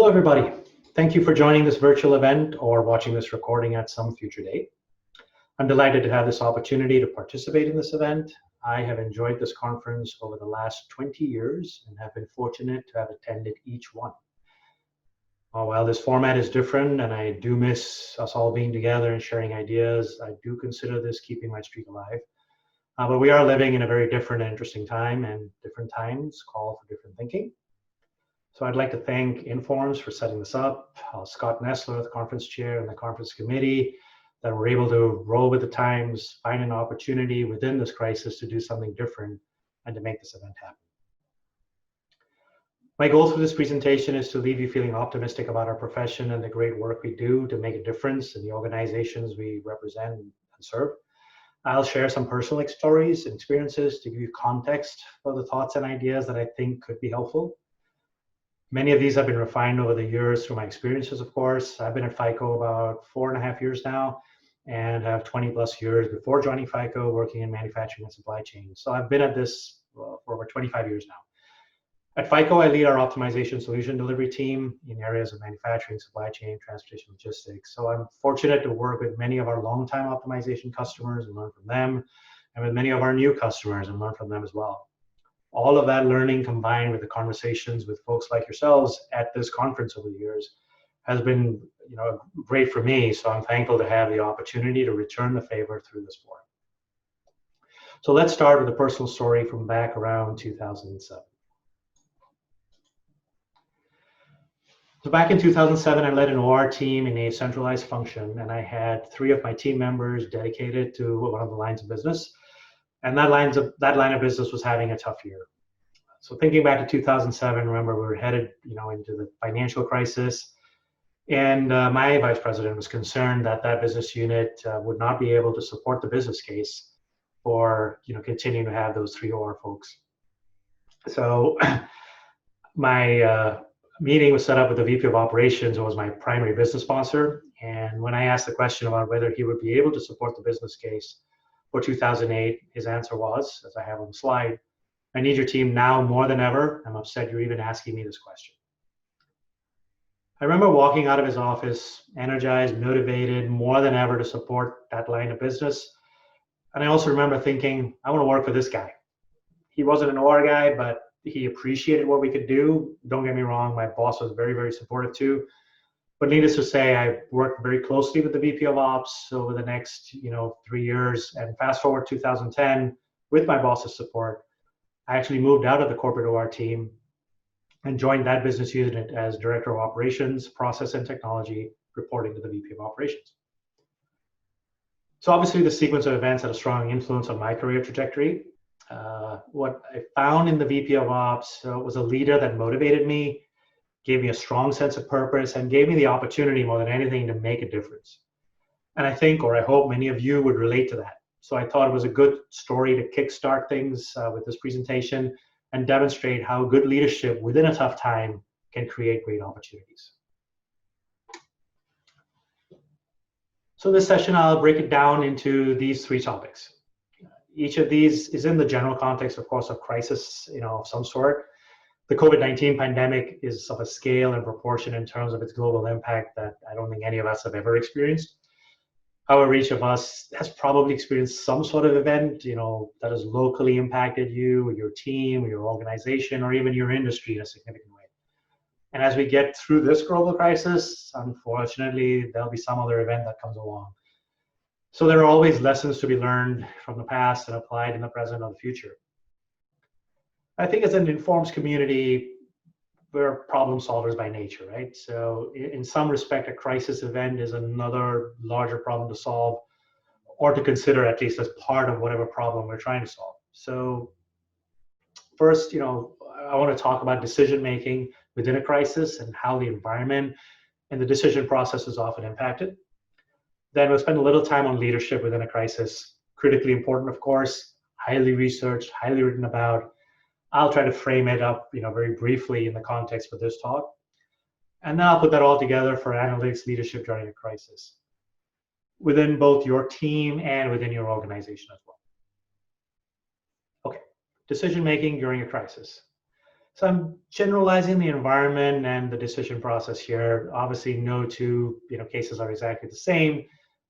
Hello, everybody. Thank you for joining this virtual event or watching this recording at some future date. I'm delighted to have this opportunity to participate in this event. I have enjoyed this conference over the last 20 years and have been fortunate to have attended each one. While this format is different and I do miss us all being together and sharing ideas, I do consider this keeping my streak alive. But we are living in a very different and interesting time, and different times call for different thinking. So I'd like to thank Informs for setting this up, Scott Nestler, the conference chair, and the conference committee that were able to roll with the times, find an opportunity within this crisis to do something different and to make this event happen. My goal for this presentation is to leave you feeling optimistic about our profession and the great work we do to make a difference in the organizations we represent and serve. I'll share some personal stories and experiences to give you context for the thoughts and ideas that I think could be helpful. Many of these have been refined over the years through my experiences, of course. I've been at FICO about 4.5 years now and have 20 plus years before joining FICO working in manufacturing and supply chain. So I've been at this for over 25 years now. At FICO, I lead our optimization solution delivery team in areas of manufacturing, supply chain, transportation, logistics. So I'm fortunate to work with many of our longtime optimization customers and learn from them, and with many of our new customers and learn from them as well. All of that learning combined with the conversations with folks like yourselves at this conference over the years has been great for me. So I'm thankful to have the opportunity to return the favor through this forum. So let's start with a personal story from back around 2007. So back in 2007, I led an OR team in a centralized function, and I had 3 of my team members dedicated to one of the lines of business. And that line of business was having a tough year. So thinking back to 2007, remember we were headed, into the financial crisis, and my vice president was concerned that that business unit would not be able to support the business case for, continuing to have those 3 OR folks. So my meeting was set up with the VP of Operations, who was my primary business sponsor. And when I asked the question about whether he would be able to support the business case for 2008, his answer was, as I have on the slide, "I need your team now more than ever. I'm upset you're even asking me this question." I remember walking out of his office, energized, motivated, more than ever to support that line of business. And I also remember thinking, I want to work for this guy. He wasn't an OR guy, but he appreciated what we could do. Don't get me wrong, my boss was very, very supportive too. But needless to say, I worked very closely with the VP of Ops over the next, 3 years. And fast forward 2010, with my boss's support, I actually moved out of the corporate OR team and joined that business unit as Director of Operations, Process and Technology, reporting to the VP of Operations. So obviously the sequence of events had a strong influence on my career trajectory. What I found in the VP of Ops was a leader that motivated me, gave me a strong sense of purpose, and gave me the opportunity more than anything to make a difference. And I think, or I hope, many of you would relate to that. So I thought it was a good story to kickstart things with this presentation and demonstrate how good leadership within a tough time can create great opportunities. So this session, I'll break it down into these 3 topics. Each of these is in the general context, of course, of crisis, of some sort. The COVID-19 pandemic is of a scale and proportion in terms of its global impact that I don't think any of us have ever experienced. However, each of us has probably experienced some sort of event, that has locally impacted you, your team, your organization, or even your industry in a significant way. And as we get through this global crisis, unfortunately, there'll be some other event that comes along. So there are always lessons to be learned from the past and applied in the present or the future. I think as an Informs community, we're problem solvers by nature, right? So in some respect, a crisis event is another larger problem to solve or to consider, at least as part of whatever problem we're trying to solve. So first, I want to talk about decision-making within a crisis and how the environment and the decision process is often impacted. Then we'll spend a little time on leadership within a crisis. Critically important, of course, highly researched, highly written about. I'll try to frame it up, very briefly in the context for this talk. And then I'll put that all together for analytics leadership during a crisis, within both your team and within your organization as well. Okay, decision-making during a crisis. So I'm generalizing the environment and the decision process here. Obviously, no two cases are exactly the same,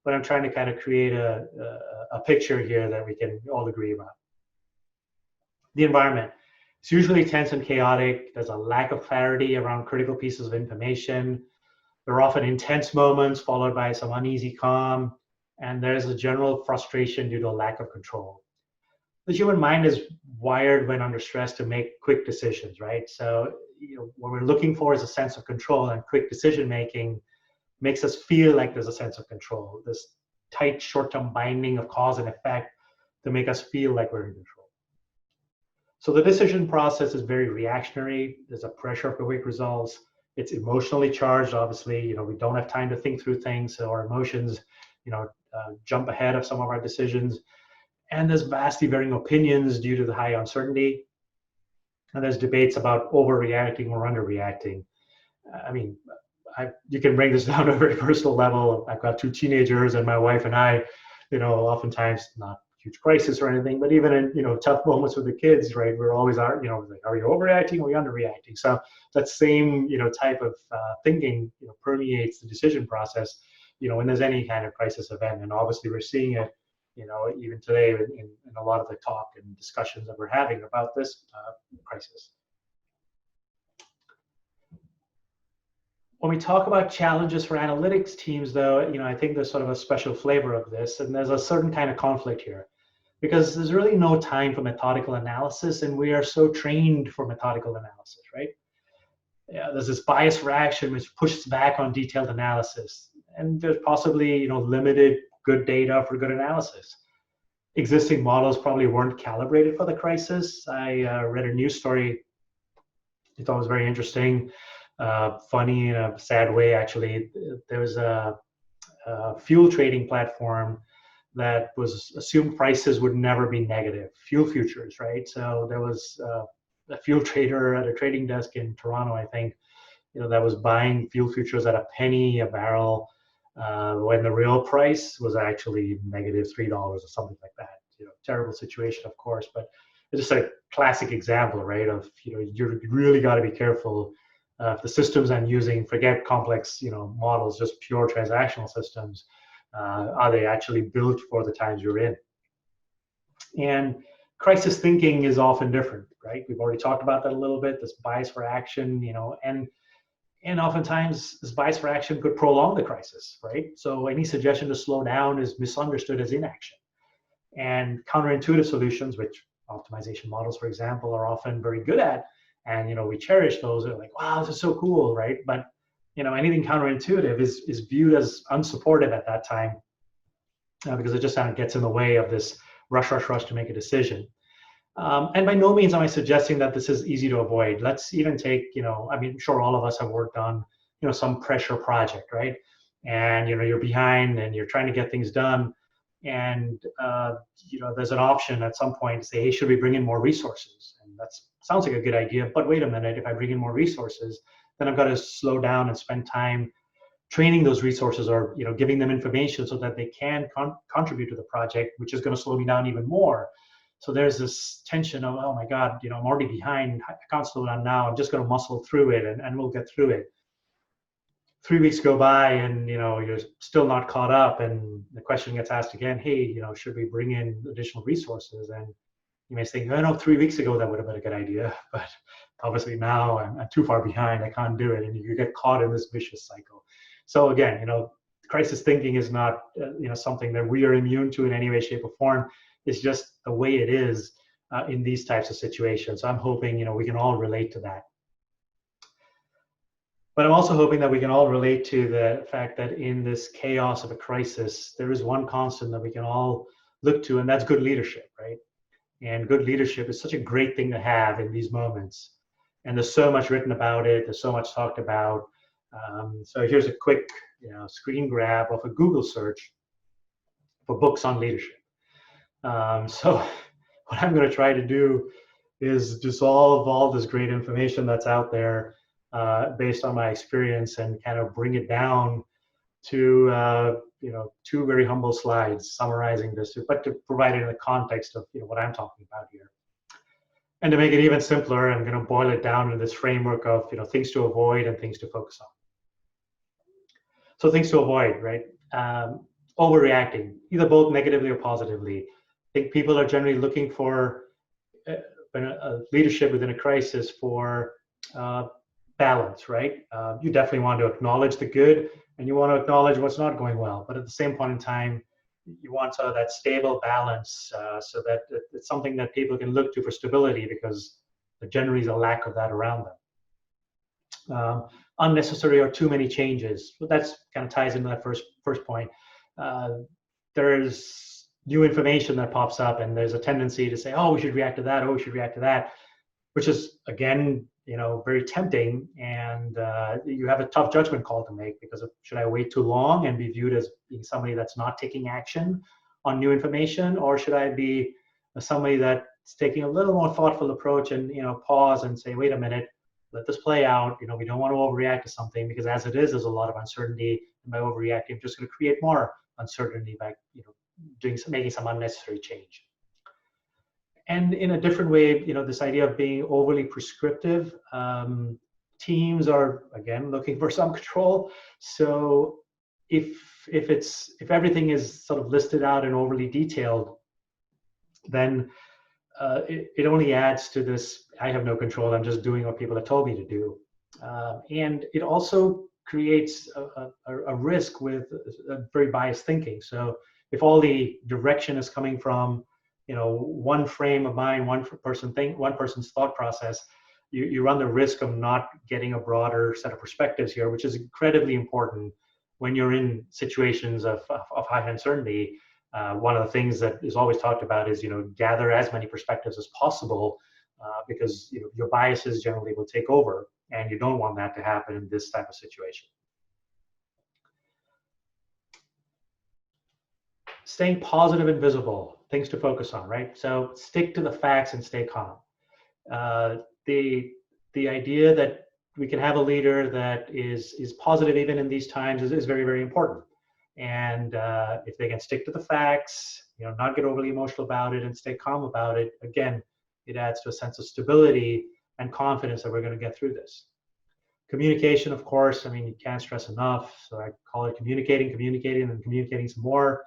but I'm trying to kind of create a picture here that we can all agree about. The environment. It's usually tense and chaotic. There's a lack of clarity around critical pieces of information. There are often intense moments followed by some uneasy calm, and there's a general frustration due to a lack of control. The human mind is wired when under stress to make quick decisions, right? So, what we're looking for is a sense of control, and quick decision making makes us feel like there's a sense of control, this tight short-term binding of cause and effect to make us feel like we're in control. So the decision process is very reactionary. There's a pressure for quick results. It's emotionally charged. Obviously, we don't have time to think through things, so our emotions, jump ahead of some of our decisions. And there's vastly varying opinions due to the high uncertainty. And there's debates about overreacting or underreacting. I mean, you can bring this down to a very personal level. I've got two teenagers, and my wife and I, oftentimes not huge crisis or anything, but even in tough moments with the kids, right? We're always like, are we overreacting? Are we underreacting? So that same type of thinking permeates the decision process. When there's any kind of crisis event, and obviously we're seeing it. Even today in a lot of the talk and discussions that we're having about this crisis. When we talk about challenges for analytics teams, though, I think there's sort of a special flavor of this, and there's a certain kind of conflict here, because there's really no time for methodical analysis, and we are so trained for methodical analysis, right? Yeah, there's this bias reaction which pushes back on detailed analysis, and there's possibly limited good data for good analysis. Existing models probably weren't calibrated for the crisis. I read a news story I thought was very interesting. Funny in a sad way, actually. There was a fuel trading platform that was assumed prices would never be negative, fuel futures, right? So there was a fuel trader at a trading desk in Toronto, I think, that was buying fuel futures at a penny a barrel when the real price was actually -$3 or something like that. Terrible situation, of course, but it's just a classic example, right? Of you really got to be careful. If the systems I'm using, forget complex, models, just pure transactional systems, are they actually built for the times you're in? And crisis thinking is often different, right? We've already talked about that a little bit. This bias for action, and oftentimes this bias for action could prolong the crisis, right? So any suggestion to slow down is misunderstood as inaction. And counterintuitive solutions, which optimization models, for example, are often very good at, and we cherish those. They're like, wow, this is so cool, right? But anything counterintuitive is viewed as unsupportive at that time because it just kind of gets in the way of this rush to make a decision. And by no means am I suggesting that this is easy to avoid. Let's even take, sure all of us have worked on, some pressure project, right? And you're behind and you're trying to get things done. And there's an option at some point to say, hey, should we bring in more resources? And that sounds like a good idea, but wait a minute, if I bring in more resources, then I've got to slow down and spend time training those resources, or giving them information so that they can contribute to the project, which is going to slow me down even more. So there's this tension of, oh my God, I'm already behind, I can't slow down now, I'm just going to muscle through it, and we'll get through it. 3 weeks go by and you're still not caught up, and the question gets asked again, hey, should we bring in additional resources? And you may think, oh no, 3 weeks ago that would have been a good idea, but obviously now I'm too far behind, I can't do it, and you get caught in this vicious cycle. So again, crisis thinking is not something that we are immune to in any way, shape, or form. It's just the way it is in these types of situations. So I'm hoping we can all relate to that. But I'm also hoping that we can all relate to the fact that in this chaos of a crisis, there is one constant that we can all look to, and that's good leadership, right? And good leadership is such a great thing to have in these moments. And there's so much written about it. There's so much talked about. So here's a quick screen grab of a Google search for books on leadership. So what I'm going to try to do is dissolve all this great information that's out there based on my experience, and kind of bring it down to two very humble slides summarizing this, but to provide it in the context of what I'm talking about here. And to make it even simpler, I'm going to boil it down into this framework of things to avoid and things to focus on. So things to avoid, right? Overreacting, either both negatively or positively. I think people are generally looking for a leadership within a crisis for balance, right? You definitely want to acknowledge the good and you want to acknowledge what's not going well. But at the same point in time, you want sort of that stable balance so that it's something that people can look to for stability, because there generally is a lack of that around them. Unnecessary or too many changes. But that's kind of ties into that first point. There's new information that pops up, and there's a tendency to say, "Oh, we should react to that. Oh, we should react to that," which is again, very tempting. And you have a tough judgment call to make, because should I wait too long and be viewed as being somebody that's not taking action on new information, or should I be somebody that's taking a little more thoughtful approach and pause and say, "Wait a minute. Let this play out. We don't want to overreact to something, because as it is, there's a lot of uncertainty. And by overreacting, I'm just going to create more uncertainty by making some unnecessary change." And in a different way, this idea of being overly prescriptive. Teams are again looking for some control. So if everything is sort of listed out and overly detailed, then it only adds to this, I have no control, I'm just doing what people have told me to do. And it also creates a risk with very biased thinking. So if all the direction is coming from one frame of mind, one person's thought process, you run the risk of not getting a broader set of perspectives here, which is incredibly important when you're in situations of high uncertainty. One of the things that is always talked about is gather as many perspectives as possible, because your biases generally will take over, and you don't want that to happen in this type of situation. Staying positive and visible, things to focus on, right? So stick to the facts and stay calm. The idea that we can have a leader that is positive even in these times is very, very important. And if they can stick to the facts, not get overly emotional about it and stay calm about it, again, it adds to a sense of stability and confidence that we're going to get through this. Communication, of course, you can't stress enough. So I call it communicating, and communicating some more.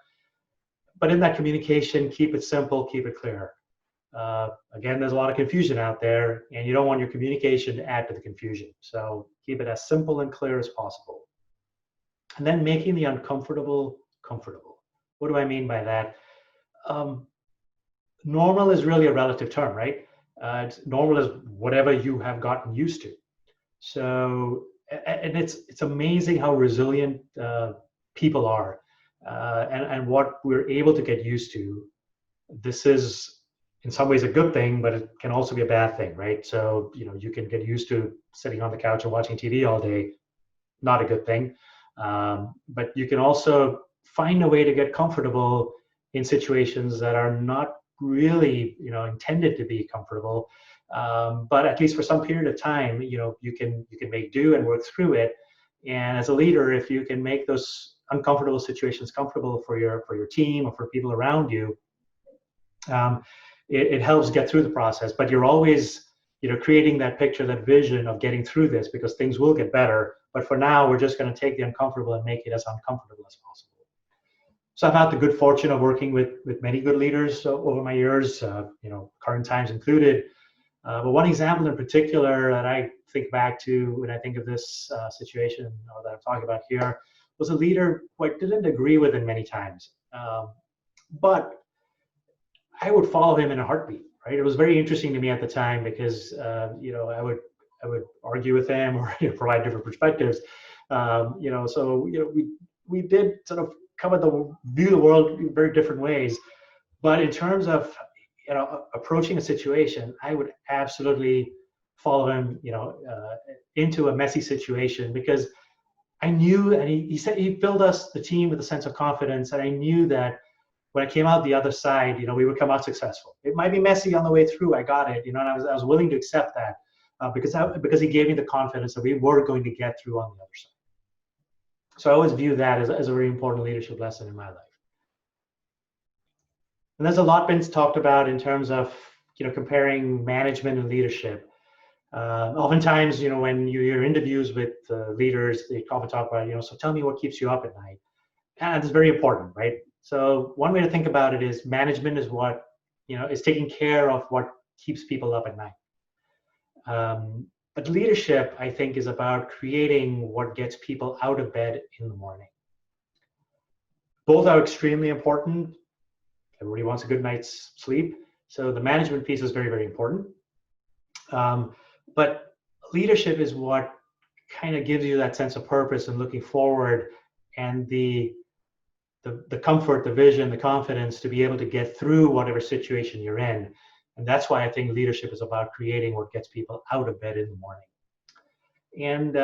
But in that communication, keep it simple, keep it clear. Again, there's a lot of confusion out there, and you don't want your communication to add to the confusion. So keep it as simple and clear as possible. And then making the uncomfortable comfortable. What do I mean by that? Normal is really a relative term, right? Normal is whatever you have gotten used to. So, and it's amazing how resilient people are, and what we're able to get used to. This is in some ways a good thing, but it can also be a bad thing, right? So, you can get used to sitting on the couch and watching TV all day. Not a good thing. But you can also find a way to get comfortable in situations that are not really, intended to be comfortable. But at least for some period of time, you can make do and work through it. And as a leader, if you can make those uncomfortable situations comfortable for your team or for people around you, it helps get through the process. But you're always creating that picture, that vision of getting through this, because things will get better. But for now, we're just going to take the uncomfortable and make it as uncomfortable as possible. So I've had the good fortune of working with many good leaders over my years, current times included. But one example in particular that I think back to when I think of this situation that I'm talking about here was a leader who I didn't agree with in many times. But I would follow him in a heartbeat, right? It was very interesting to me at the time, because I would argue with him or provide different perspectives. So we did sort of view the world in very different ways. But in terms of approaching a situation, I would absolutely follow him into a messy situation, because I knew, and he said he filled the team with a sense of confidence, and I knew that when I came out the other side, we would come out successful. It might be messy on the way through. I got it, and I was willing to accept that because he gave me the confidence that we were going to get through on the other side. So I always view that as a very important leadership lesson in my life. And there's a lot been talked about in terms of comparing management and leadership. Oftentimes, when you hear interviews with leaders, they often talk about, so tell me what keeps you up at night. And it's very important, right? So one way to think about it is management is what, is taking care of what keeps people up at night. But leadership, I think, is about creating what gets people out of bed in the morning. Both are extremely important. Everybody wants a good night's sleep. So the management piece is very, very important. But leadership is what kind of gives you that sense of purpose and looking forward, and the comfort, the vision, the confidence to be able to get through whatever situation you're in. And that's why I think leadership is about creating what gets people out of bed in the morning. And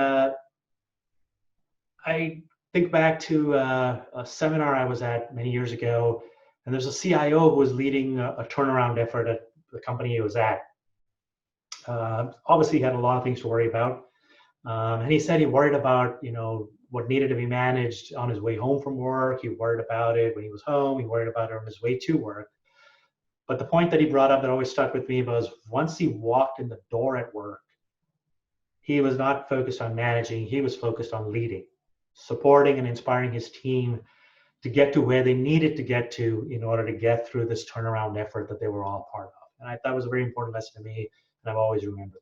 I think back to a seminar I was at many years ago, and there's a CIO who was leading a turnaround effort at the company he was at. Obviously, he had a lot of things to worry about. And he said he worried about, what needed to be managed on his way home from work. He worried about it when he was home. He worried about it on his way to work. But the point that he brought up that always stuck with me was once he walked in the door at work, he was not focused on managing. He was focused on leading, supporting and inspiring his team to get to where they needed to get to in order to get through this turnaround effort that they were all part of. And I thought it was a very important lesson to me, and I've always remembered that.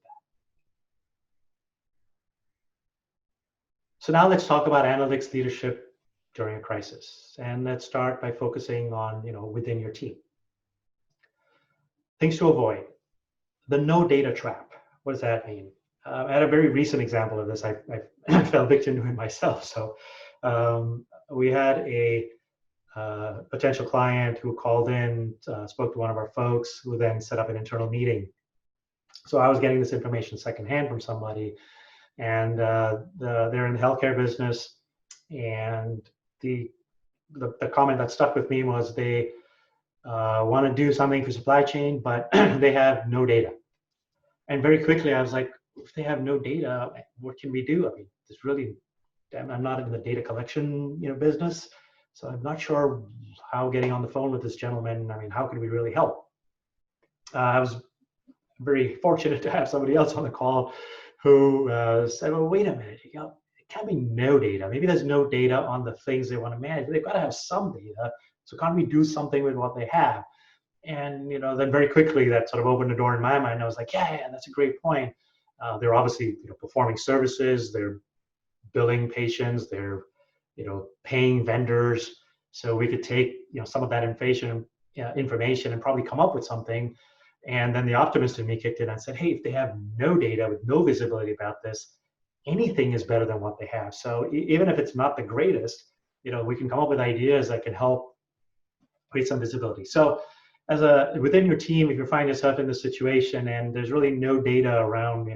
So now let's talk about analytics leadership during a crisis. And let's start by focusing on, within your team. Things to avoid. The no data trap. What does that mean? I had a very recent example of this. I fell victim to it myself. So we had a potential client who called in, spoke to one of our folks, who then set up an internal meeting. So I was getting this information secondhand from somebody, and they're in the healthcare business, and the comment that stuck with me was they want to do something for supply chain, but they have no data. And very quickly I was like, if they have no data, what can we do? I mean, it's really, I'm not in the data collection business, so I'm not sure how getting on the phone with this gentleman, I mean, how can we really help? I was very fortunate to have somebody else on the call who said, well, wait a minute, it can't be no data. Maybe there's no data on the things they want to manage. They've got to have some data. So can't we do something with what they have? And then very quickly that sort of opened the door in my mind. I was like, yeah, that's a great point. They're obviously performing services. They're billing patients. They're paying vendors. So we could take some of that information and probably come up with something. And then the optimist in me kicked in and said, hey, if they have no data with no visibility about this, anything is better than what they have. So even if it's not the greatest, we can come up with ideas that can help create some visibility. So within your team, if you find yourself in this situation and there's really no data around,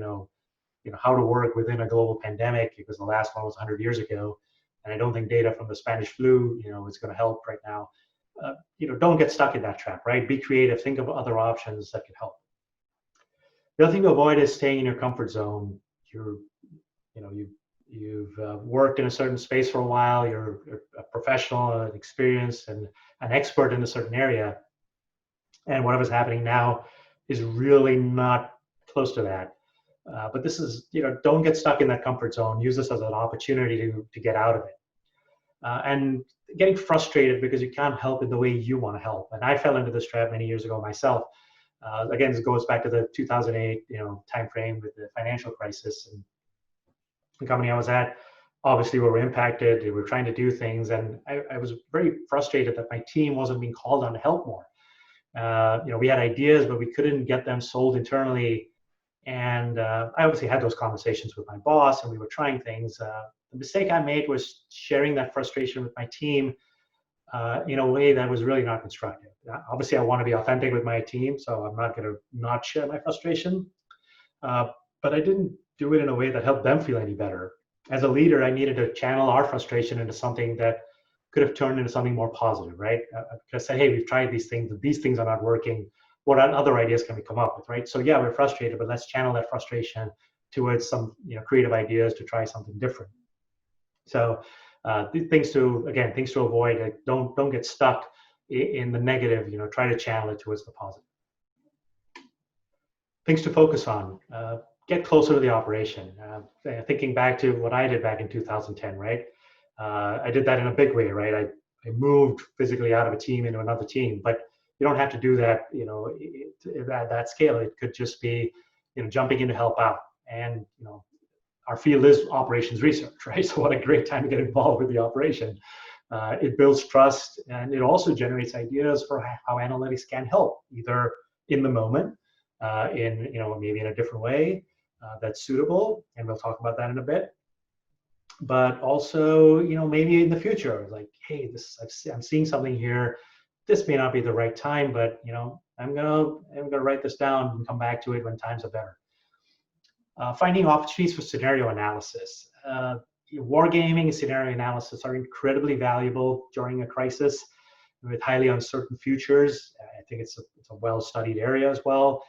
how to work within a global pandemic, because the last one was 100 years ago, and I don't think data from the Spanish flu, is going to help right now. Don't get stuck in that trap, right? Be creative. Think of other options that can help. The other thing to avoid is staying in your comfort zone. You've worked in a certain space for a while. You're a professional, an experienced, and an expert in a certain area. And whatever's happening now is really not close to that. But this is, don't get stuck in that comfort zone. Use this as an opportunity to get out of it. And getting frustrated because you can't help it the way you want to help. And I fell into this trap many years ago myself. Again, this goes back to the 2008, timeframe with the financial crisis. And the company I was at, obviously, we were impacted. We were trying to do things, and I was very frustrated that my team wasn't being called on to help more. We had ideas, but we couldn't get them sold internally. And I obviously had those conversations with my boss, and we were trying things. The mistake I made was sharing that frustration with my team in a way that was really not constructive. Obviously, I want to be authentic with my team, so I'm not going to not share my frustration. But I didn't do it in a way that helped them feel any better. As a leader, I needed to channel our frustration into something that could have turned into something more positive, right? I could have said, hey, we've tried these things are not working. What other ideas can we come up with, right? So yeah, we're frustrated, but let's channel that frustration towards some creative ideas to try something different. So things to avoid. Like don't get stuck in the negative. Try to channel it towards the positive. things to focus on. Get closer to the operation. Thinking back to what I did back in 2010, right? I did that in a big way, right? I moved physically out of a team into another team, but you don't have to do that, at that scale. It could just be, jumping in to help out. And, our field is operations research, right? So what a great time to get involved with the operation. It builds trust, and it also generates ideas for how analytics can help, either in the moment, in maybe in a different way that's suitable, and we'll talk about that in a bit. But also, maybe in the future, like, hey, I'm seeing something here. This may not be the right time, but I'm gonna write this down and come back to it when times are better. Finding opportunities for scenario analysis. Wargaming and scenario analysis are incredibly valuable during a crisis with highly uncertain futures. I think it's a well-studied area as well.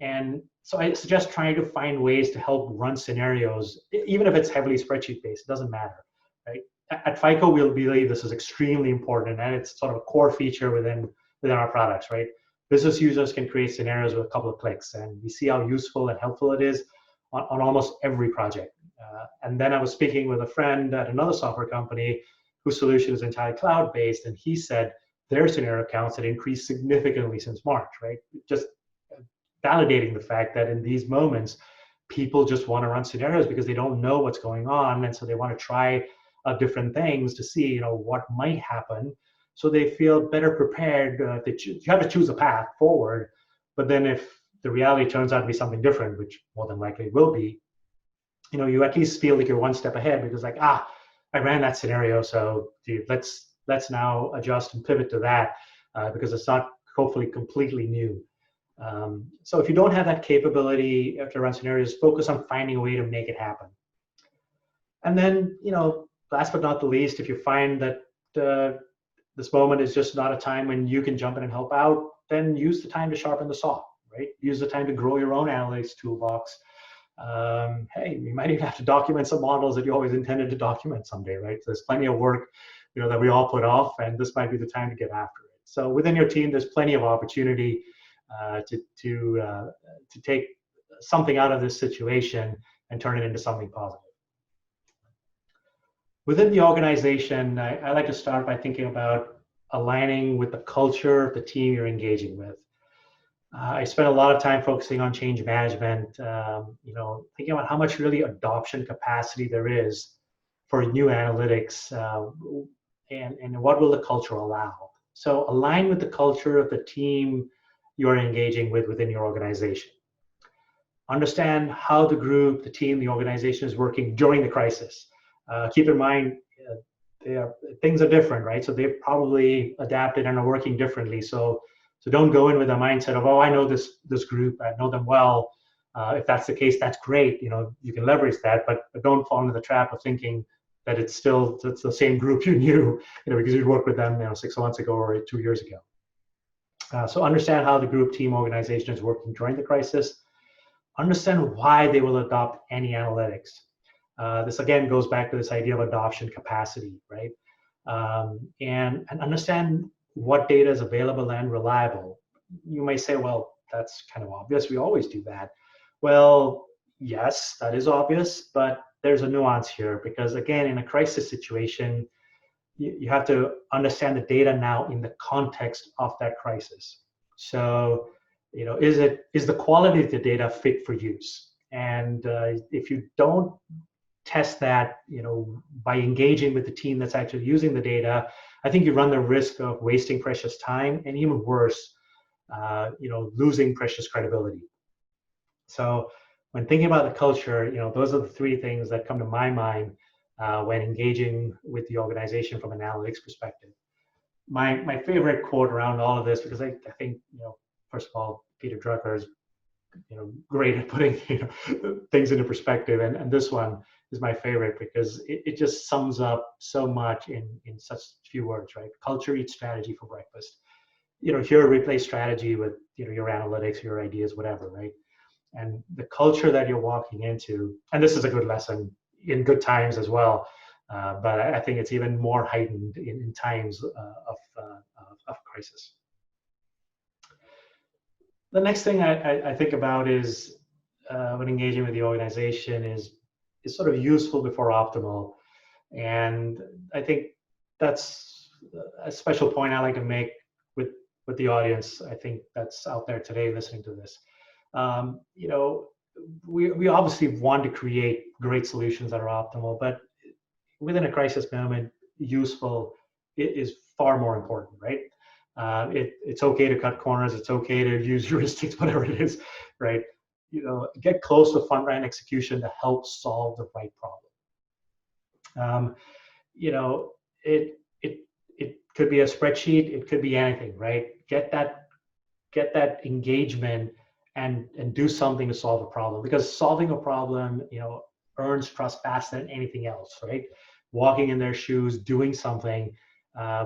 And so I suggest trying to find ways to help run scenarios, even if it's heavily spreadsheet based, it doesn't matter, right? At FICO, we'll believe this is extremely important, and it's sort of a core feature within our products, right? Business users can create scenarios with a couple of clicks, and we see how useful and helpful it is on almost every project. And then I was speaking with a friend at another software company whose solution is entirely cloud-based, and he said their scenario counts had increased significantly since March, right? Just validating the fact that in these moments, people just want to run scenarios because they don't know what's going on, and so they want to try different things to see, what might happen, so they feel better prepared. You have to choose a path forward, but then if the reality turns out to be something different, which more than likely will be, you at least feel like you're one step ahead, because like, I ran that scenario, so let's now adjust and pivot to that, because it's not hopefully completely new. So if you don't have that capability to run scenarios, focus on finding a way to make it happen. And then, last but not the least, if you find that this moment is just not a time when you can jump in and help out, then use the time to sharpen the saw, right? Use the time to grow your own analytics toolbox. Hey, you might even have to document some models that you always intended to document someday, right? So there's plenty of work, that we all put off, and this might be the time to get after it. So within your team, there's plenty of opportunity to take something out of this situation and turn it into something positive. Within the organization, I like to start by thinking about aligning with the culture of the team you're engaging with. I spent a lot of time focusing on change management, thinking about how much really adoption capacity there is for new analytics, and what will the culture allow. So align with the culture of the team you're engaging with within your organization. Understand how the group, the team, the organization is working during the crisis. Keep in mind, things are different, right? So they've probably adapted and are working differently. So don't go in with a mindset of, I know this group, I know them well. If that's the case, that's great. You can leverage that, but don't fall into the trap of thinking that it's the same group you knew, because you'd worked with them, 6 months ago or 2 years ago. So understand how the group, team, organization is working during the crisis. Understand why they will adopt any analytics. This again goes back to this idea of adoption capacity, right? And understand what data is available and reliable. You may say, well, that's kind of obvious. We always do that. Well, yes, that is obvious, but there's a nuance here, because again, in a crisis situation, you have to understand the data now in the context of that crisis. So, is the quality of the data fit for use? And if you don't test that, by engaging with the team that's actually using the data, I think you run the risk of wasting precious time, and even worse, losing precious credibility. So when thinking about the culture, those are the 3 things that come to my mind when engaging with the organization from an analytics perspective. My favorite quote around all of this, because I think, first of all, Peter Drucker is, great at putting things into perspective, and this one is my favorite because it just sums up so much in such few words, right? Culture eats strategy for breakfast. Here replace strategy with your analytics, your ideas, whatever, right? And the culture that you're walking into, and this is a good lesson in good times as well, but I think it's even more heightened in times of crisis. The next thing I think about is when engaging with the organization is sort of useful before optimal. And I think that's a special point I like to make with the audience. I think that's out there today listening to this. You know, we obviously want to create great solutions that are optimal, but within a crisis moment, useful is far more important, right? It's okay to cut corners. It's okay to use heuristics, whatever it is, right? You know, get close to frontline execution to help solve the right problem. You know, it could be a spreadsheet. It could be anything, right? Get that engagement and do something to solve a problem, because solving a problem, you know, earns trust faster than anything else, right? Walking in their shoes, doing something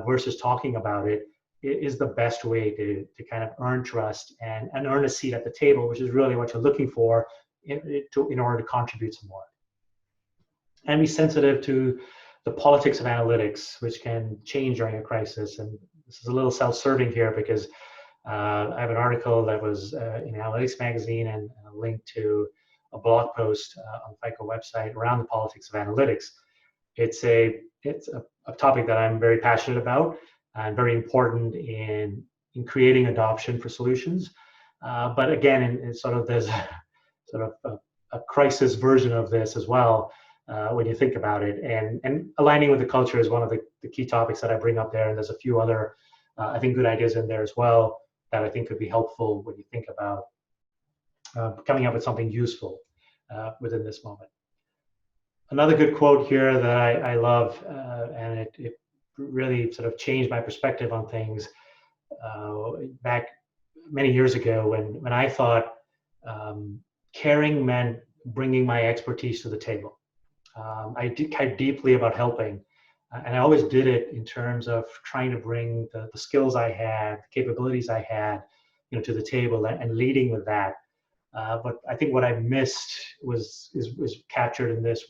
versus talking about it is the best way to kind of earn trust and earn a seat at the table, which is really what you're looking for in order to contribute some more. And be sensitive to the politics of analytics, which can change during a crisis. And this is a little self-serving here because I have an article that was in Analytics Magazine and a link to a blog post on the FICO website around the politics of analytics. It's a topic that I'm very passionate about and very important in creating adoption for solutions. But again, in sort of there's sort of a crisis version of this as well when you think about it. And aligning with the culture is one of the key topics that I bring up there. And there's a few other, I think, good ideas in there as well that I think could be helpful when you think about coming up with something useful within this moment. Another good quote here that I love, and it really sort of changed my perspective on things back many years ago when I thought caring meant bringing my expertise to the table. I cared deeply about helping, and I always did it in terms of trying to bring the skills I had, the capabilities I had, you know, to the table and leading with that. But I think what I missed was captured in this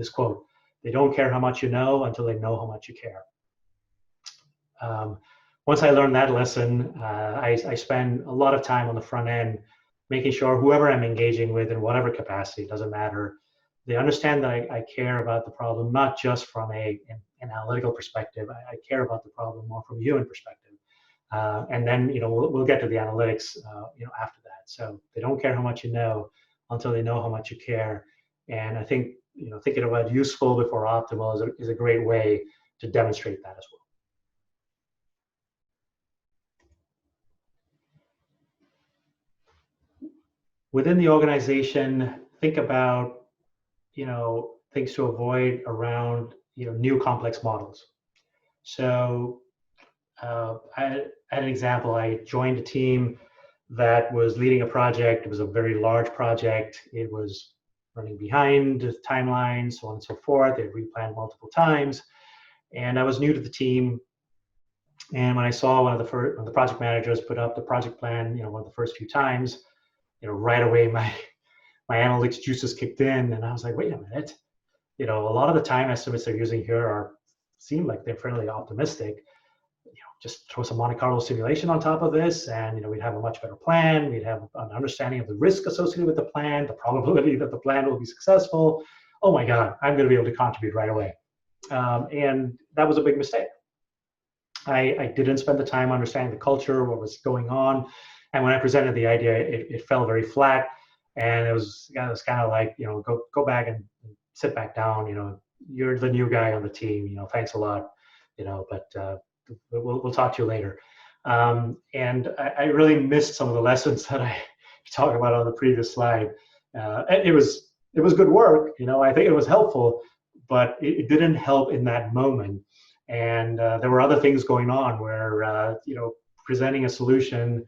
quote. They don't care how much you know until they know how much you care. Once I learned that lesson, I spend a lot of time on the front end, making sure whoever I'm engaging with in whatever capacity, doesn't matter, they understand that I care about the problem, not just from an analytical perspective. I care about the problem more from a human perspective. And then, you know, we'll get to the analytics, you know, after that. So they don't care how much you know until they know how much you care. And I think, you know, thinking about useful before optimal is a great way to demonstrate that as well. Within the organization, think about, you know, things to avoid around, you know, new complex models. So I had an example. I joined a team that was leading a project. It was a very large project. It was running behind timelines, so on and so forth. They replanned multiple times. And I was new to the team. And when I saw one of the project managers put up the project plan, you know, one of the first few times, you know, right away my analytics juices kicked in, and I was like, wait a minute, you know, a lot of the time estimates they're using here seem like they're fairly optimistic. You know, just throw some Monte Carlo simulation on top of this, and you know, we'd have a much better plan. We'd have an understanding of the risk associated with the plan, the probability that the plan will be successful. Oh my God, I'm going to be able to contribute right away. And that was a big mistake. I didn't spend the time understanding the culture, what was going on, and when I presented the idea, it fell very flat. And it was kind of like, you know, go back and sit back down. You know, you're the new guy on the team. You know, thanks a lot. You know, but we'll talk to you later. And I really missed some of the lessons that I talked about on the previous slide. It was good work. You know, I think it was helpful, but it didn't help in that moment. And there were other things going on where you know, presenting a solution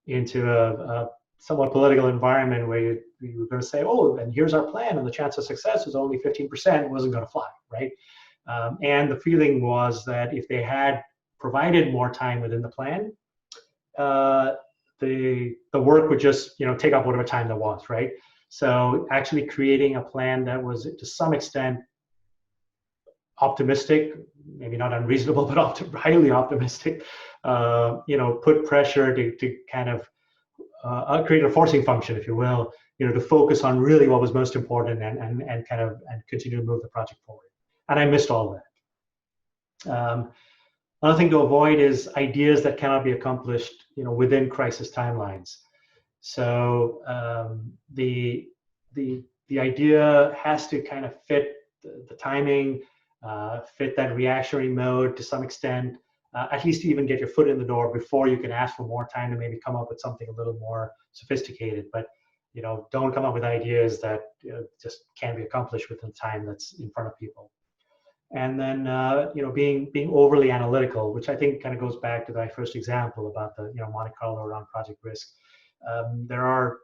into a somewhat political environment where you were going to say, oh, and here's our plan, and the chance of success is only 15%, wasn't going to fly, right? And the feeling was that if they had provided more time within the plan, the work would just, you know, take up whatever time there was, right? So actually creating a plan that was to some extent optimistic, maybe not unreasonable, but highly optimistic, you know, put pressure to kind of created a forcing function, if you will, to focus on really what was most important and kind of and continue to move the project forward. And I missed all of that. Another thing to avoid is ideas that cannot be accomplished, within crisis timelines. So the idea has to kind of fit the timing, fit that reactionary mode to some extent, at least to even get your foot in the door before you can ask for more time to maybe come up with something a little more sophisticated. But don't come up with ideas that just can't be accomplished within time that's in front of people. And then being overly analytical, which I think kind of goes back to my first example about the Monte Carlo around project risk. There are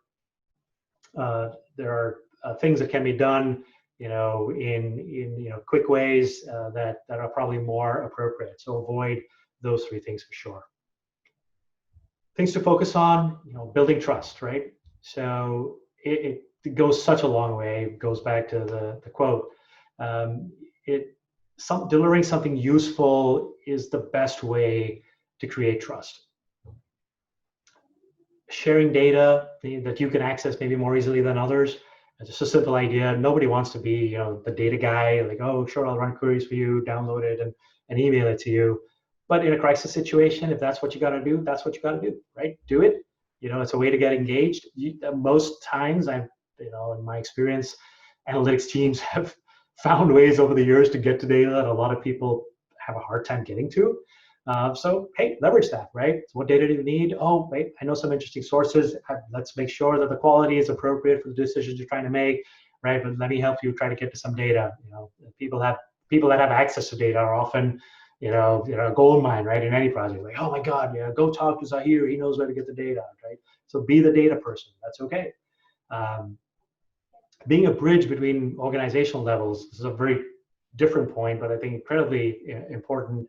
things that can be done in quick ways that are probably more appropriate. So avoid those three things for sure. Things to focus on, building trust, right? So it goes such a long way. It goes back to the quote. Delivering something useful is the best way to create trust. Sharing data that you can access maybe more easily than others. It's just a simple idea. Nobody wants to be, the data guy, like, oh, sure, I'll run queries for you, download it and email it to you. But in a crisis situation, if that's what you got to do, that's what you got to do, right? Do it. It's a way to get engaged. Most times, in my experience, analytics teams have found ways over the years to get to data that a lot of people have a hard time getting to. So, hey, leverage that, right? So what data do you need? Oh, wait, I know some interesting sources. Let's make sure that the quality is appropriate for the decisions you're trying to make, right? But let me help you try to get to some data. People that have access to data are often, a gold mine, right? In any project, like, oh my God, yeah, go talk to Zahir. He knows where to get the data, right? So be the data person. That's okay. Being a bridge between organizational levels, this is a very different point, but I think incredibly important,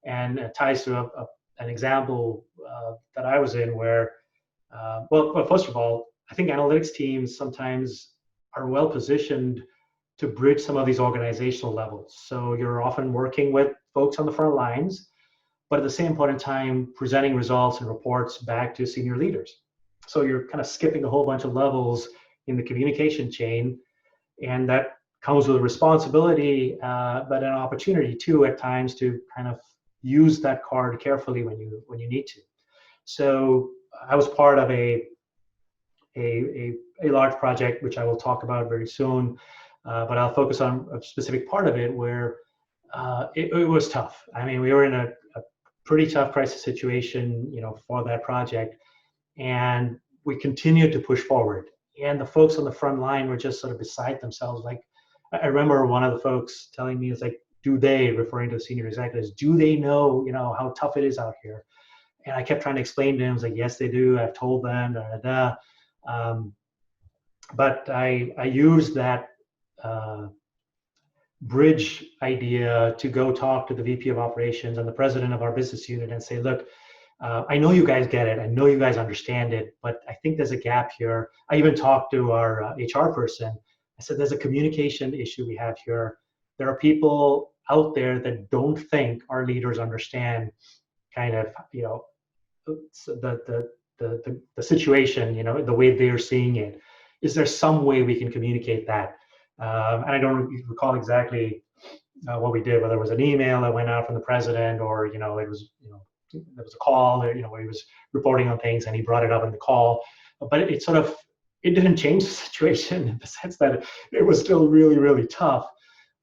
and it ties to an example that I was in where, well, first of all, I think analytics teams sometimes are well positioned to bridge some of these organizational levels. So you're often working with folks on the front lines, but at the same point in time, presenting results and reports back to senior leaders. So you're kind of skipping a whole bunch of levels in the communication chain, and that comes with a responsibility, but an opportunity too at times to kind of use that card carefully when you need to. So I was part of a large project, which I will talk about very soon, but I'll focus on a specific part of it where it was tough. I mean, we were in a pretty tough crisis situation, for that project, and we continued to push forward. And the folks on the front line were just sort of beside themselves. Like, I remember one of the folks telling me, it's like, do they, referring to the senior executives, do they know, how tough it is out here? And I kept trying to explain to him, I was like, yes, they do. I've told them, but I used that bridge idea to go talk to the VP of operations and the president of our business unit and say, look, I know you guys get it. I know you guys understand it, but I think there's a gap here. I even talked to our HR person. I said, there's a communication issue we have here. There are people out there that don't think our leaders understand kind of, the situation, the way they're seeing it. Is there some way we can communicate that? And I don't recall exactly what we did, whether it was an email that went out from the president or, it was, there was a call, where he was reporting on things and he brought it up in the call. But it didn't change the situation in the sense that it was still really, really tough.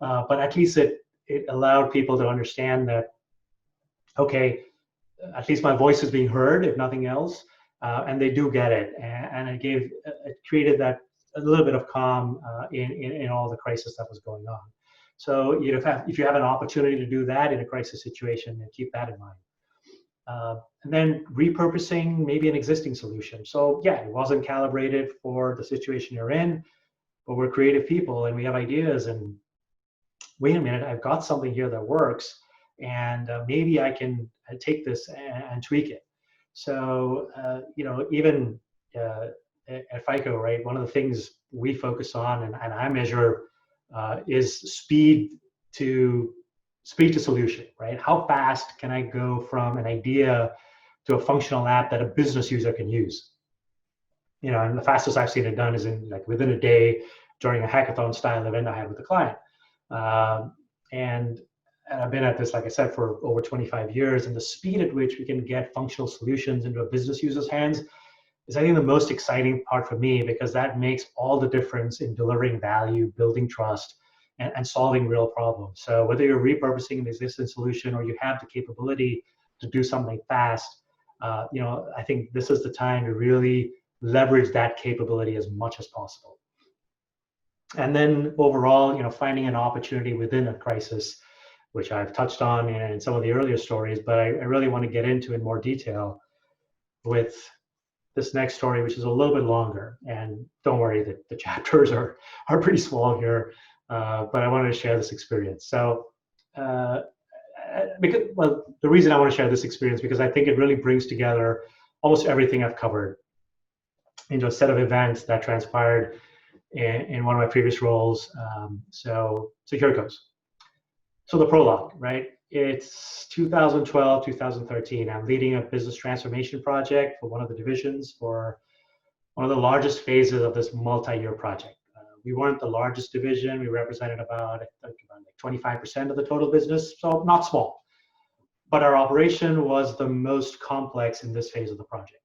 But at least it allowed people to understand that, okay, at least my voice is being heard, if nothing else, and they do get it. And it created that a little bit of calm in all the crisis that was going on. So if you have an opportunity to do that in a crisis situation, then keep that in mind. And then repurposing maybe an existing solution. So yeah, it wasn't calibrated for the situation you're in, but we're creative people and we have ideas, and wait a minute, I've got something here that works, and maybe I can take this and tweak it. So even at FICO, right, one of the things we focus on and I measure is speed to solution, right? How fast can I go from an idea to a functional app that a business user can use? and the fastest I've seen it done is in like within a day during a hackathon style event I had with a client. Um, and I've been at this, like I said, for over 25 years, and the speed at which we can get functional solutions into a business user's hands is, I think, the most exciting part for me, because that makes all the difference in delivering value, building trust, and solving real problems. So whether you're repurposing an existing solution or you have the capability to do something fast, I think this is the time to really leverage that capability as much as possible. And then overall, finding an opportunity within a crisis, which I've touched on in some of the earlier stories, but I really want to get into in more detail with this next story, which is a little bit longer. And don't worry, the chapters are pretty small here, but I wanted to share this experience. So, the reason I want to share this experience, because I think it really brings together almost everything I've covered into a set of events that transpired in one of my previous roles. So here it goes. So the prologue, right? It's 2012, 2013. I'm leading a business transformation project for one of the divisions for one of the largest phases of this multi-year project. We weren't the largest division. We represented about 25% of the total business, so not small. But our operation was the most complex in this phase of the project.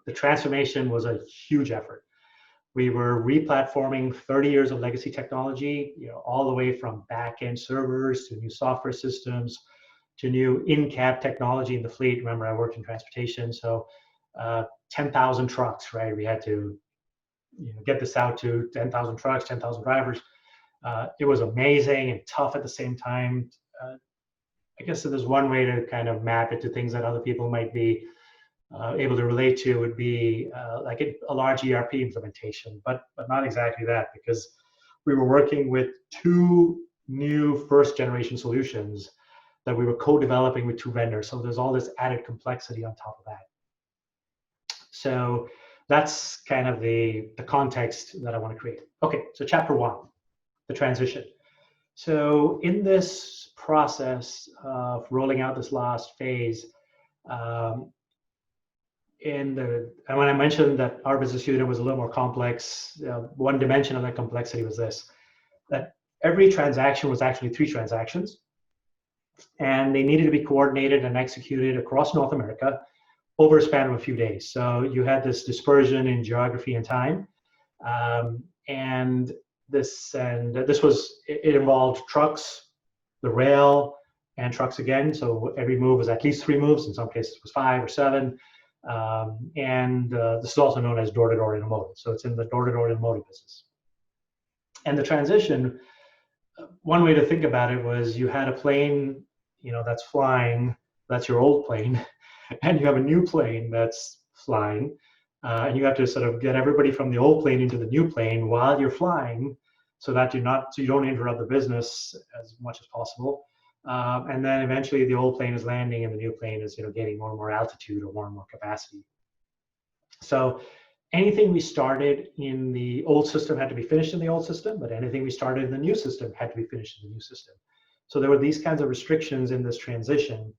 The transformation was a huge effort. We were replatforming 30 years of legacy technology, all the way from back-end servers to new software systems to new in-cab technology in the fleet. Remember, I worked in transportation, so 10,000 trucks, right? We had to get this out to 10,000 trucks, 10,000 drivers. It was amazing and tough at the same time. I guess if there's one way to kind of map it to things that other people might be able to relate to, would be like a large ERP implementation, but not exactly that, because we were working with two new first generation solutions that we were co-developing with two vendors. So there's all this added complexity on top of that. So that's kind of the context that I want to create. Okay, so chapter 1, the transition. So in this process of rolling out this last phase, and when I mentioned that our business unit was a little more complex, one dimension of that complexity was this, that every transaction was actually 3 transactions, and they needed to be coordinated and executed across North America over a span of a few days. So you had this dispersion in geography and time, and this involved trucks, the rail, and trucks again. So every move was at least 3 moves. In some cases, it was 5 or 7. This is also known as door-to-door intermodal. So it's in the door-to-door intermodal business. And the transition, one way to think about it was you had a plane, that's flying, that's your old plane, and you have a new plane that's flying, and you have to sort of get everybody from the old plane into the new plane while you're flying, so that you don't interrupt the business as much as possible. And then eventually the old plane is landing and the new plane is gaining more and more altitude or more and more capacity. So anything we started in the old system had to be finished in the old system, but anything we started in the new system had to be finished in the new system. So there were these kinds of restrictions in this transition,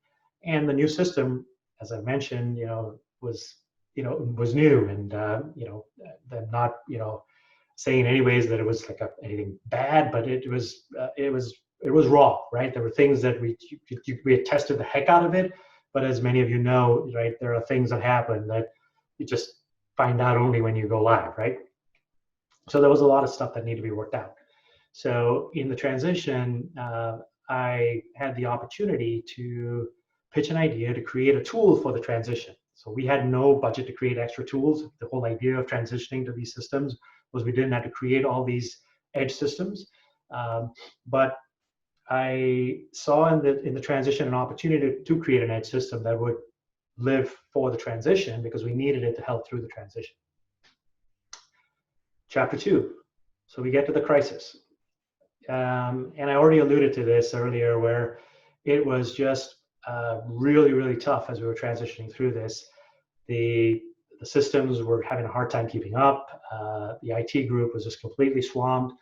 and the new system, as I mentioned, was new, and I'm not saying in any ways that it was like anything bad, but it was raw, right? There were things that we had tested the heck out of it, but as many of you know, right, there are things that happen that you just find out only when you go live, right? So there was a lot of stuff that needed to be worked out. So in the transition, I had the opportunity to pitch an idea to create a tool for the transition. So we had no budget to create extra tools. The whole idea of transitioning to these systems was we didn't have to create all these edge systems, but I saw in the transition an opportunity to create an edge system that would live for the transition, because we needed it to help through the transition. Chapter 2. So we get to the crisis. And I already alluded to this earlier, where it was just really, really tough as we were transitioning through this. The systems were having a hard time keeping up. The IT group was just completely swamped.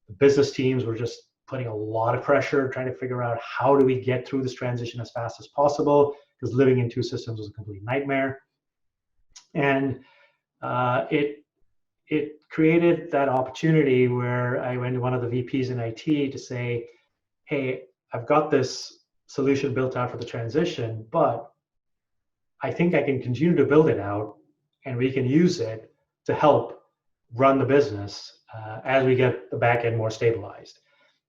The business teams were just putting a lot of pressure, trying to figure out how do we get through this transition as fast as possible, because living in 2 systems was a complete nightmare. And it created that opportunity where I went to one of the VPs in IT to say, hey, I've got this solution built out for the transition, but I think I can continue to build it out and we can use it to help run the business as we get the back end more stabilized.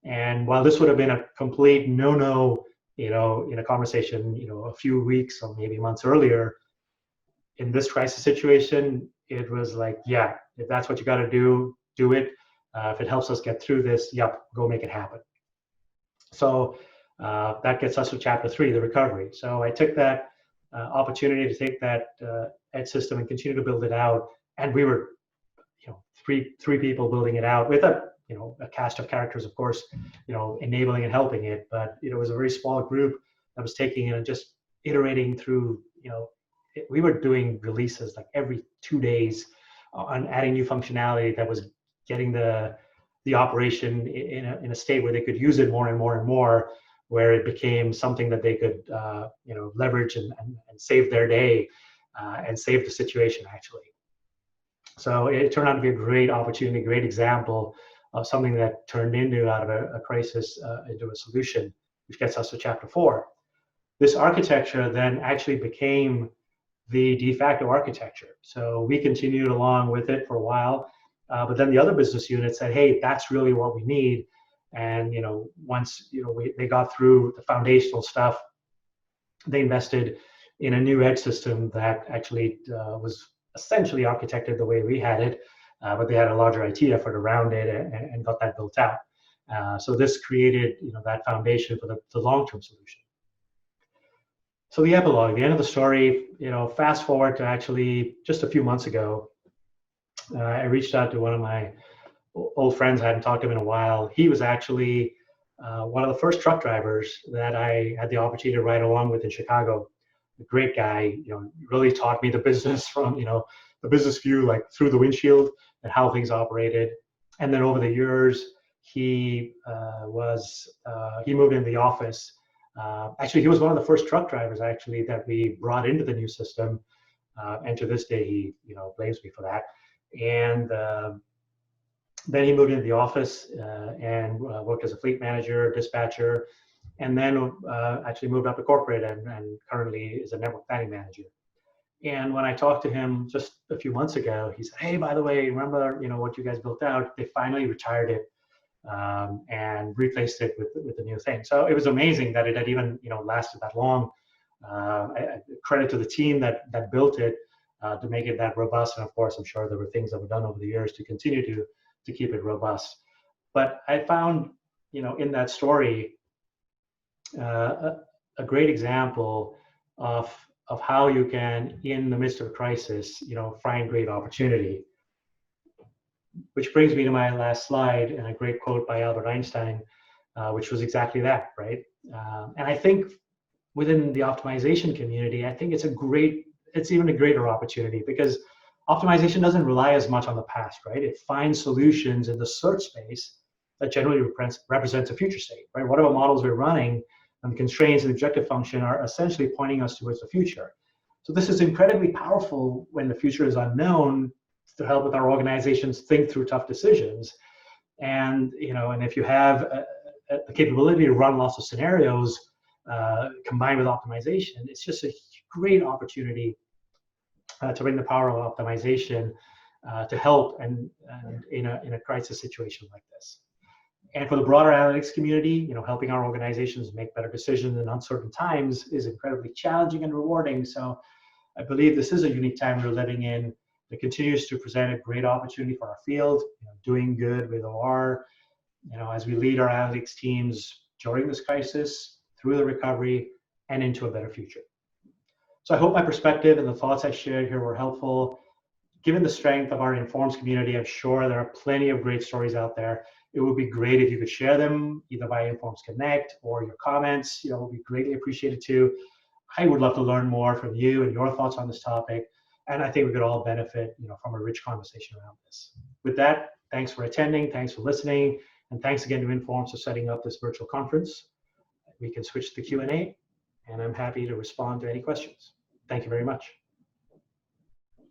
And while this would have been a complete no-no, in a conversation, a few weeks or maybe months earlier, in this crisis situation, it was like, yeah, if that's what you got to do, do it. If it helps us get through this, yep, go make it happen. So that gets us to chapter 3, the recovery. So I took that opportunity to take that ed system and continue to build it out. And we were, three people building it out with a cast of characters, of course, enabling and helping it. But it was a very small group that was taking it and just iterating through, we were doing releases like every 2 days on adding new functionality that was getting the operation in a state where they could use it more and more and more, where it became something that they could leverage and save their day and save the situation actually. So it turned out to be a great opportunity, great example of something that turned out of a crisis into a solution, which gets us to chapter 4. This architecture then actually became the de facto architecture. So we continued along with it for a while, but then the other business unit said, hey, that's really what we need. And once they got through the foundational stuff, they invested in a new ed system that actually was essentially architected the way we had it, but they had a larger IT effort around it and got that built out. So this created that foundation for the long-term solution. So the epilogue, the end of the story, fast forward to actually just a few months ago, I reached out to one of my old friends. I hadn't talked to him in a while. He was actually one of the first truck drivers that I had the opportunity to ride along with in Chicago. A great guy, really taught me the business from, the business view, like through the windshield and how things operated. And then over the years, he moved into the office. Actually, he was one of the first truck drivers actually that we brought into the new system. And to this day, he, blames me for that. And then he moved into the office and worked as a fleet manager, dispatcher, and then actually moved up to corporate and currently is a network planning manager. And when I talked to him just a few months ago, he said, hey, by the way, remember what you guys built out? They finally retired it and replaced it with the new thing. So it was amazing that it had even lasted that long. Credit to the team that built it to make it that robust. And of course, I'm sure there were things that were done over the years to continue to keep it robust. But I found in that story a great example of how you can, in the midst of a crisis, find great opportunity. Which brings me to my last slide and a great quote by Albert Einstein, which was exactly that, right? And I think within the optimization community, I think it's even a greater opportunity because optimization doesn't rely as much on the past, right? It finds solutions in the search space that generally represents a future state, right? Whatever models we're running and the constraints and the objective function are essentially pointing us towards the future. So this is incredibly powerful when the future is unknown to help with our organizations think through tough decisions. And, and if you have the capability to run lots of scenarios combined with optimization, it's just a great opportunity to bring the power of optimization to help and in a crisis situation like this. And for the broader analytics community, helping our organizations make better decisions in uncertain times is incredibly challenging and rewarding. So I believe this is a unique time we're living in that continues to present a great opportunity for our field, doing good with OR, as we lead our analytics teams during this crisis, through the recovery, and into a better future. So I hope my perspective and the thoughts I shared here were helpful. Given the strength of our Informs community, I'm sure there are plenty of great stories out there. It would be great if you could share them either via Informs Connect or your comments. Would be greatly appreciated too. I would love to learn more from you and your thoughts on this topic. And I think we could all benefit, from a rich conversation around this. With that, thanks for attending, thanks for listening, and thanks again to Informs for setting up this virtual conference. We can switch to Q&A, and I'm happy to respond to any questions. Thank you very much.